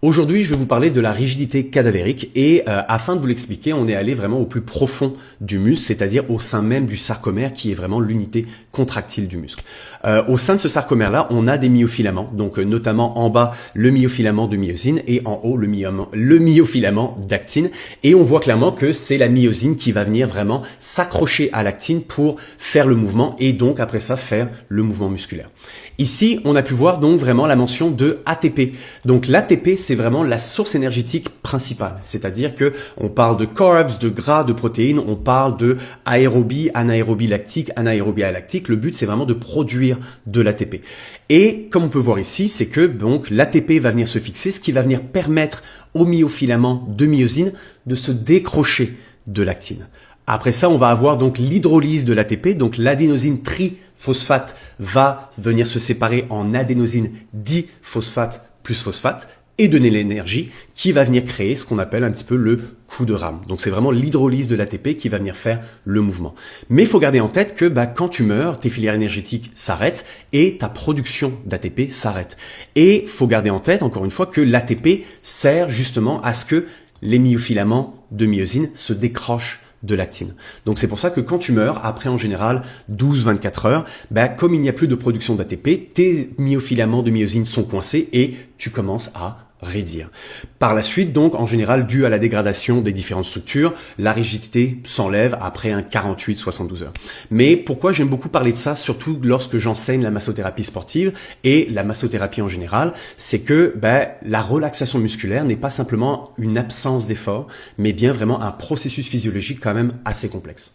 Aujourd'hui, je vais vous parler de la rigidité cadavérique et afin de vous l'expliquer, on est allé vraiment au plus profond du muscle, c'est-à-dire au sein même du sarcomère qui est vraiment l'unité contractile du muscle. Au sein de ce sarcomère-là, on a des myofilaments, donc notamment en bas le myofilament de myosine et en haut le myofilament d'actine. Et on voit clairement que c'est la myosine qui va venir vraiment s'accrocher à l'actine pour faire le mouvement et donc après ça faire le mouvement musculaire. Ici, on a pu voir donc vraiment la mention de ATP. Donc l'ATP, c'est vraiment la source énergétique principale. C'est-à-dire que on parle de carbs, de gras, de protéines, on parle de aérobie, anaérobie lactique, anaérobie alactique. Le but, c'est vraiment de produire de l'ATP. Et comme on peut voir ici, c'est que donc l'ATP va venir se fixer, ce qui va venir permettre au myofilament de myosine de se décrocher de l'actine. Après ça, on va avoir donc l'hydrolyse de l'ATP, donc l'adénosine triphosphate va venir se séparer en adénosine diphosphate plus phosphate et donner l'énergie qui va venir créer ce qu'on appelle un petit peu le coup de rame. Donc c'est vraiment l'hydrolyse de l'ATP qui va venir faire le mouvement. Mais il faut garder en tête que quand tu meurs, tes filières énergétiques s'arrêtent et ta production d'ATP s'arrête. Et il faut garder en tête, encore une fois, que l'ATP sert justement à ce que les myofilaments de myosine se décrochent de l'actine. Donc c'est pour ça que quand tu meurs, après en général 12-24 heures, comme il n'y a plus de production d'ATP, tes myofilaments de myosine sont coincés et tu commences à raidir. Par la suite, donc, en général, dû à la dégradation des différentes structures, la rigidité s'enlève après un 48-72 heures. Mais pourquoi j'aime beaucoup parler de ça, surtout lorsque j'enseigne la massothérapie sportive et la massothérapie en général, c'est que la relaxation musculaire n'est pas simplement une absence d'effort, mais bien vraiment un processus physiologique quand même assez complexe.